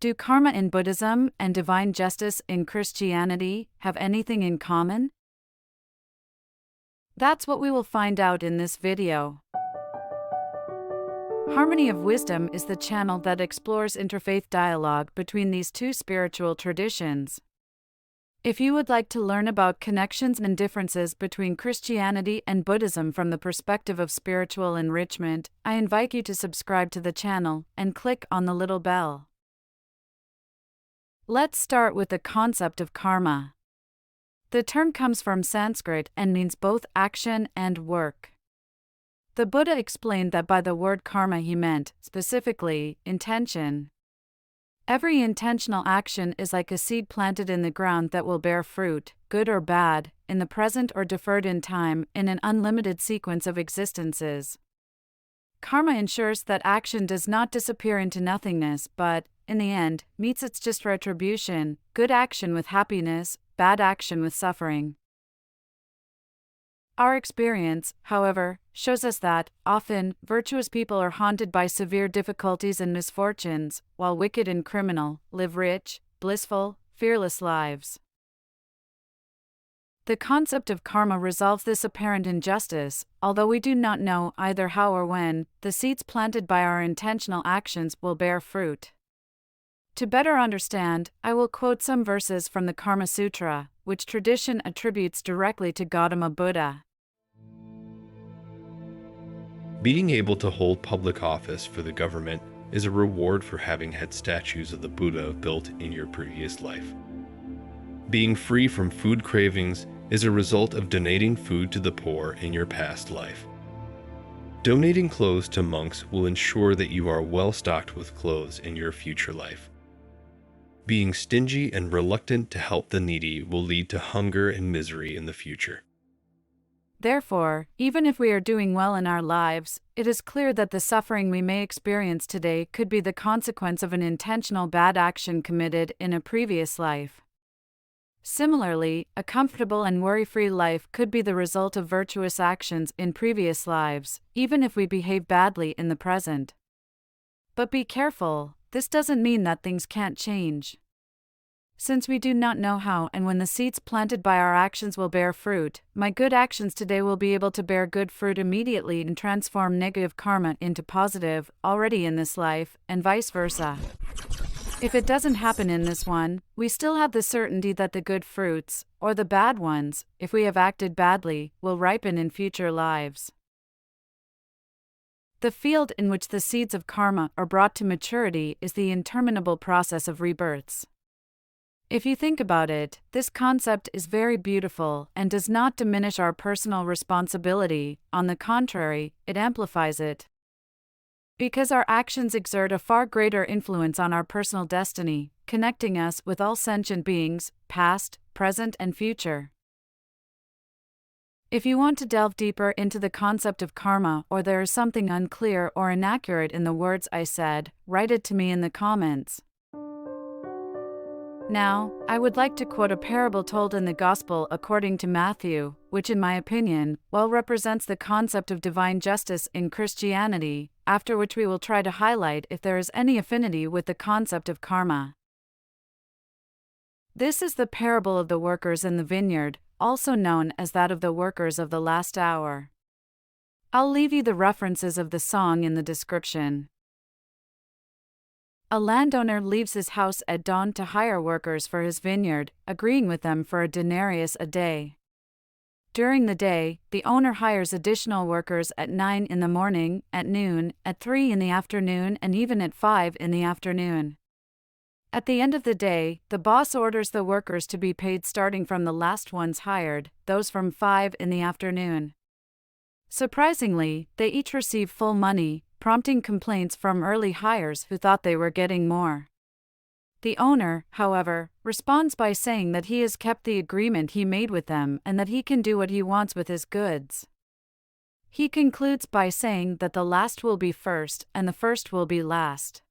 Do karma in Buddhism and divine justice in Christianity have anything in common? That's what we will find out in this video. Harmony of Wisdom is the channel that explores interfaith dialogue between these two spiritual traditions. If you would like to learn about connections and differences between Christianity and Buddhism from the perspective of spiritual enrichment, I invite you to subscribe to the channel and click on the little bell. Let's start with the concept of karma. The term comes from Sanskrit and means both action and work. The Buddha explained that by the word karma he meant, specifically, intention. Every intentional action is like a seed planted in the ground that will bear fruit, good or bad, in the present or deferred in time, in an unlimited sequence of existences. Karma ensures that action does not disappear into nothingness but, in the end, meets its just retribution, good action with happiness, bad action with suffering. Our experience, however, shows us that, often, virtuous people are haunted by severe difficulties and misfortunes, while wicked and criminal live rich, blissful, fearless lives. The concept of karma resolves this apparent injustice, although we do not know either how or when the seeds planted by our intentional actions will bear fruit. To better understand, I will quote some verses from the Karma Sutra, which tradition attributes directly to Gautama Buddha. Being able to hold public office for the government is a reward for having had statues of the Buddha built in your previous life. Being free from food cravings is a result of donating food to the poor in your past life. Donating clothes to monks will ensure that you are well stocked with clothes in your future life. Being stingy and reluctant to help the needy will lead to hunger and misery in the future. Therefore, even if we are doing well in our lives, it is clear that the suffering we may experience today could be the consequence of an intentional bad action committed in a previous life. Similarly, a comfortable and worry-free life could be the result of virtuous actions in previous lives, even if we behave badly in the present. But be careful, this doesn't mean that things can't change. Since we do not know how and when the seeds planted by our actions will bear fruit, my good actions today will be able to bear good fruit immediately and transform negative karma into positive, already in this life, and vice versa. If it doesn't happen in this one, we still have the certainty that the good fruits, or the bad ones, if we have acted badly, will ripen in future lives. The field in which the seeds of karma are brought to maturity is the interminable process of rebirths. If you think about it, this concept is very beautiful and does not diminish our personal responsibility, on the contrary, it amplifies it. Because our actions exert a far greater influence on our personal destiny, connecting us with all sentient beings, past, present, and future. If you want to delve deeper into the concept of karma or there is something unclear or inaccurate in the words I said, write it to me in the comments. Now, I would like to quote a parable told in the Gospel according to Matthew, which in my opinion, well represents the concept of divine justice in Christianity, after which we will try to highlight if there is any affinity with the concept of karma. This is the parable of the workers in the vineyard, also known as that of the workers of the last hour. I'll leave you the references of the song in the description. A landowner leaves his house at dawn to hire workers for his vineyard, agreeing with them for a denarius a day. During the day, the owner hires additional workers at 9 in the morning, at noon, at 3 in the afternoon, and even at 5 in the afternoon. At the end of the day, the boss orders the workers to be paid starting from the last ones hired, those from 5 in the afternoon. Surprisingly, they each receive full money, prompting complaints from early hires who thought they were getting more. The owner, however, responds by saying that he has kept the agreement he made with them and that he can do what he wants with his goods. He concludes by saying that the last will be first and the first will be last.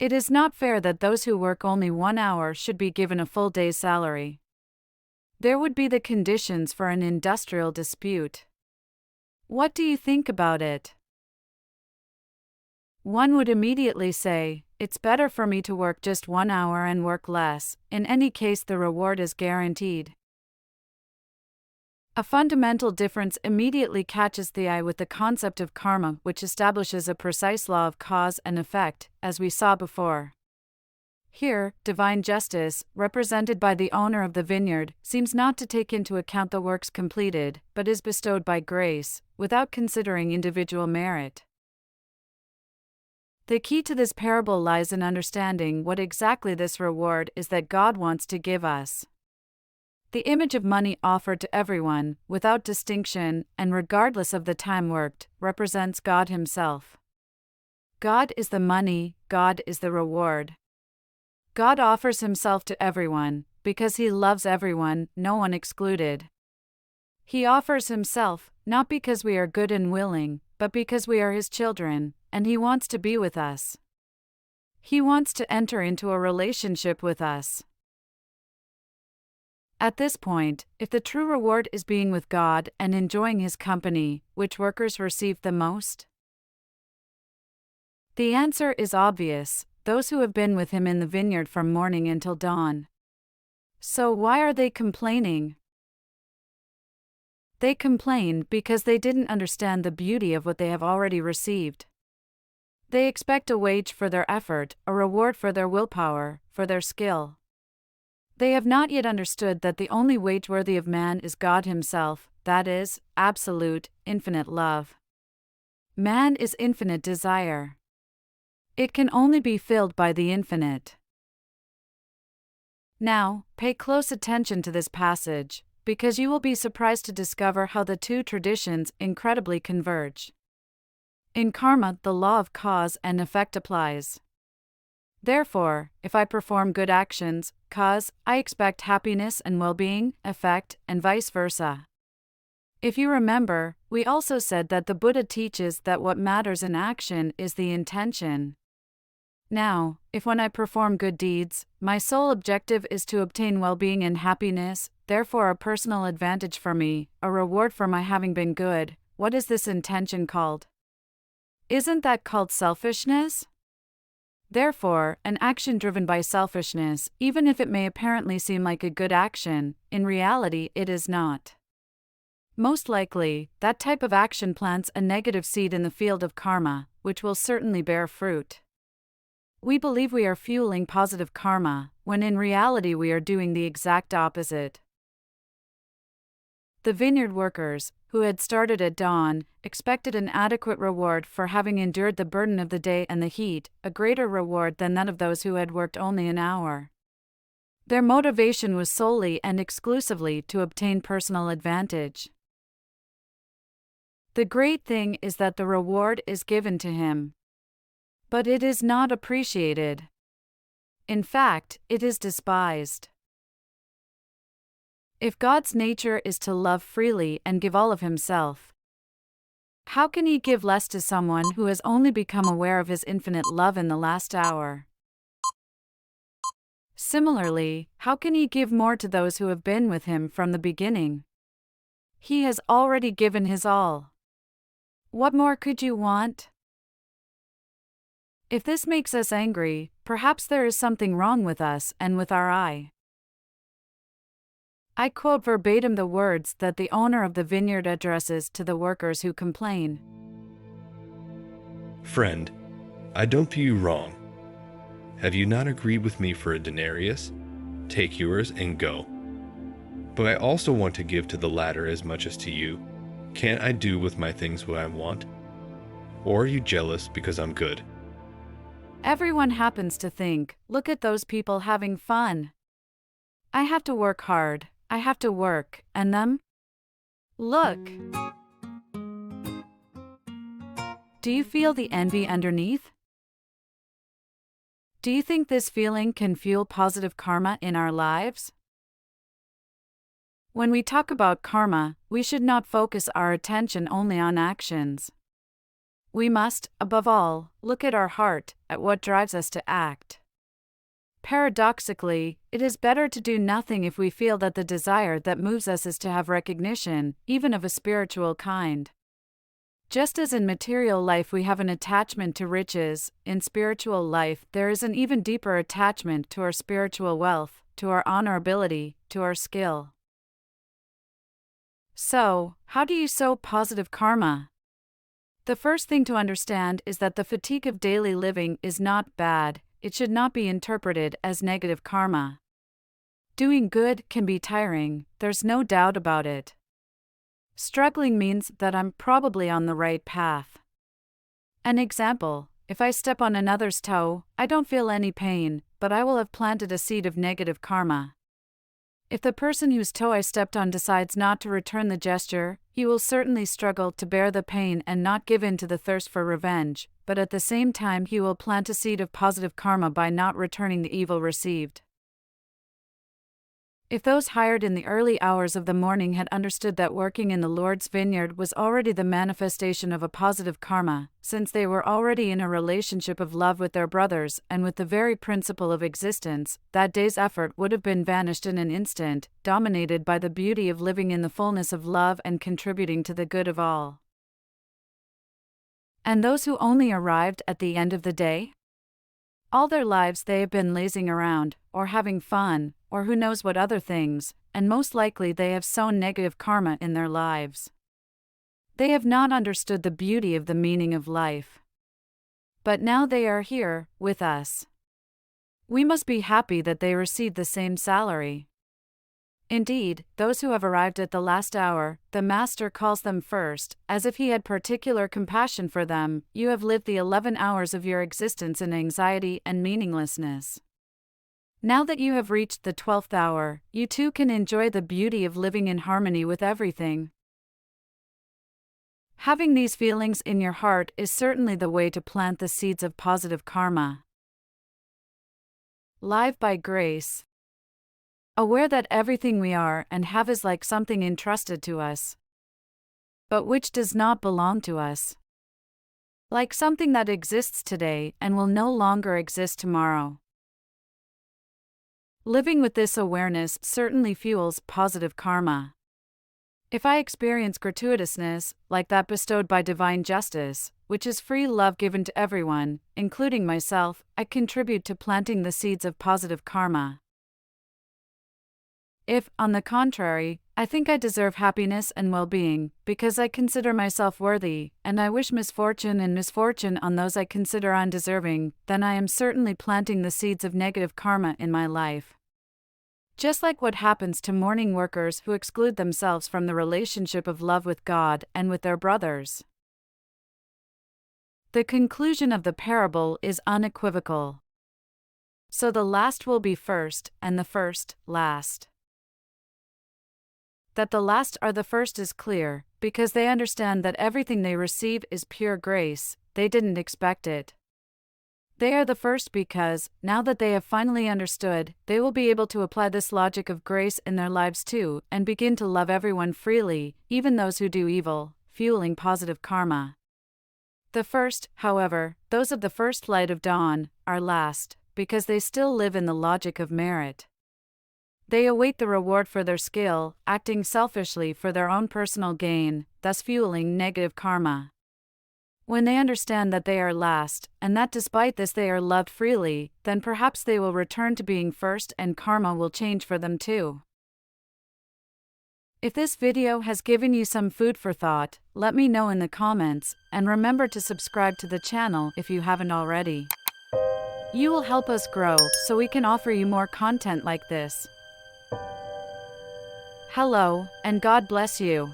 It is not fair that those who work only 1 hour should be given a full day's salary. There would be the conditions for an industrial dispute. What do you think about it? One would immediately say, it's better for me to work just 1 hour and work less. In any case, the reward is guaranteed. A fundamental difference immediately catches the eye with the concept of karma, which establishes a precise law of cause and effect, as we saw before. Here, divine justice, represented by the owner of the vineyard, seems not to take into account the works completed, but is bestowed by grace, without considering individual merit. The key to this parable lies in understanding what exactly this reward is that God wants to give us. The image of money offered to everyone, without distinction, and regardless of the time worked, represents God Himself. God is the money, God is the reward. God offers Himself to everyone, because He loves everyone, no one excluded. He offers Himself, not because we are good and willing, but because we are His children, and He wants to be with us. He wants to enter into a relationship with us. At this point, if the true reward is being with God and enjoying His company, which workers receive the most? The answer is obvious: those who have been with Him in the vineyard from morning until dawn. So why are they complaining? They complain because they didn't understand the beauty of what they have already received. They expect a wage for their effort, a reward for their willpower, for their skill. They have not yet understood that the only wage worthy of man is God Himself, that is, absolute, infinite love. Man is infinite desire. It can only be filled by the infinite. Now, pay close attention to this passage, because you will be surprised to discover how the two traditions incredibly converge. In karma, the law of cause and effect applies. Therefore, if I perform good actions, cause, I expect happiness and well-being, effect, and vice versa. If you remember, we also said that the Buddha teaches that what matters in action is the intention. Now, if when I perform good deeds, my sole objective is to obtain well-being and happiness, therefore a personal advantage for me, a reward for my having been good, what is this intention called? Isn't that called selfishness? Therefore, an action driven by selfishness, even if it may apparently seem like a good action, in reality it is not. Most likely, that type of action plants a negative seed in the field of karma, which will certainly bear fruit. We believe we are fueling positive karma, when in reality we are doing the exact opposite. The vineyard workers, who had started at dawn, expected an adequate reward for having endured the burden of the day and the heat, a greater reward than that of those who had worked only an hour. Their motivation was solely and exclusively to obtain personal advantage. The great thing is that the reward is given to him. But it is not appreciated. In fact, it is despised. If God's nature is to love freely and give all of Himself, how can He give less to someone who has only become aware of His infinite love in the last hour? Similarly, how can He give more to those who have been with Him from the beginning? He has already given His all. What more could you want? If this makes us angry, perhaps there is something wrong with us and with our eye. I quote verbatim the words that the owner of the vineyard addresses to the workers who complain. Friend, I don't view you wrong. Have you not agreed with me for a denarius? Take yours and go. But I also want to give to the latter as much as to you. Can't I do with my things what I want? Or are you jealous because I'm good? Everyone happens to think, look at those people having fun. I have to work hard, I have to work, and them? Look! Do you feel the envy underneath? Do you think this feeling can fuel positive karma in our lives? When we talk about karma, we should not focus our attention only on actions. We must, above all, look at our heart, at what drives us to act. Paradoxically, it is better to do nothing if we feel that the desire that moves us is to have recognition, even of a spiritual kind. Just as in material life we have an attachment to riches, in spiritual life there is an even deeper attachment to our spiritual wealth, to our honorability, to our skill. So, how do you sow positive karma? The first thing to understand is that the fatigue of daily living is not bad. It should not be interpreted as negative karma. Doing good can be tiring, there's no doubt about it. Struggling means that I'm probably on the right path. An example, if I step on another's toe, I don't feel any pain, but I will have planted a seed of negative karma. If the person whose toe I stepped on decides not to return the gesture, he will certainly struggle to bear the pain and not give in to the thirst for revenge, but at the same time he will plant a seed of positive karma by not returning the evil received. If those hired in the early hours of the morning had understood that working in the Lord's vineyard was already the manifestation of a positive karma, since they were already in a relationship of love with their brothers and with the very principle of existence, that day's effort would have been vanished in an instant, dominated by the beauty of living in the fullness of love and contributing to the good of all. And those who only arrived at the end of the day? All their lives they have been lazing around, or having fun, or who knows what other things, and most likely they have sown negative karma in their lives. They have not understood the beauty of the meaning of life. But now they are here, with us. We must be happy that they received the same salary. Indeed, those who have arrived at the last hour, the Master calls them first, as if he had particular compassion for them. You have lived the 11 hours of your existence in anxiety and meaninglessness. Now that you have reached the 12th hour, you too can enjoy the beauty of living in harmony with everything. Having these feelings in your heart is certainly the way to plant the seeds of positive karma. Live by grace. Aware that everything we are and have is like something entrusted to us, but which does not belong to us. Like something that exists today and will no longer exist tomorrow. Living with this awareness certainly fuels positive karma. If I experience gratuitousness, like that bestowed by divine justice, which is free love given to everyone, including myself, I contribute to planting the seeds of positive karma. If, on the contrary, I think I deserve happiness and well-being, because I consider myself worthy, and I wish misfortune and misfortune on those I consider undeserving, then I am certainly planting the seeds of negative karma in my life. Just like what happens to mourning workers who exclude themselves from the relationship of love with God and with their brothers. The conclusion of the parable is unequivocal. So the last will be first, and the first, last. That the last are the first is clear, because they understand that everything they receive is pure grace, they didn't expect it. They are the first because, now that they have finally understood, they will be able to apply this logic of grace in their lives too, and begin to love everyone freely, even those who do evil, fueling positive karma. The first, however, those of the first light of dawn, are last, because they still live in the logic of merit. They await the reward for their skill, acting selfishly for their own personal gain, thus fueling negative karma. When they understand that they are last, and that despite this they are loved freely, then perhaps they will return to being first and karma will change for them too. If this video has given you some food for thought, let me know in the comments, and remember to subscribe to the channel if you haven't already. You will help us grow so we can offer you more content like this. Hello, and God bless you.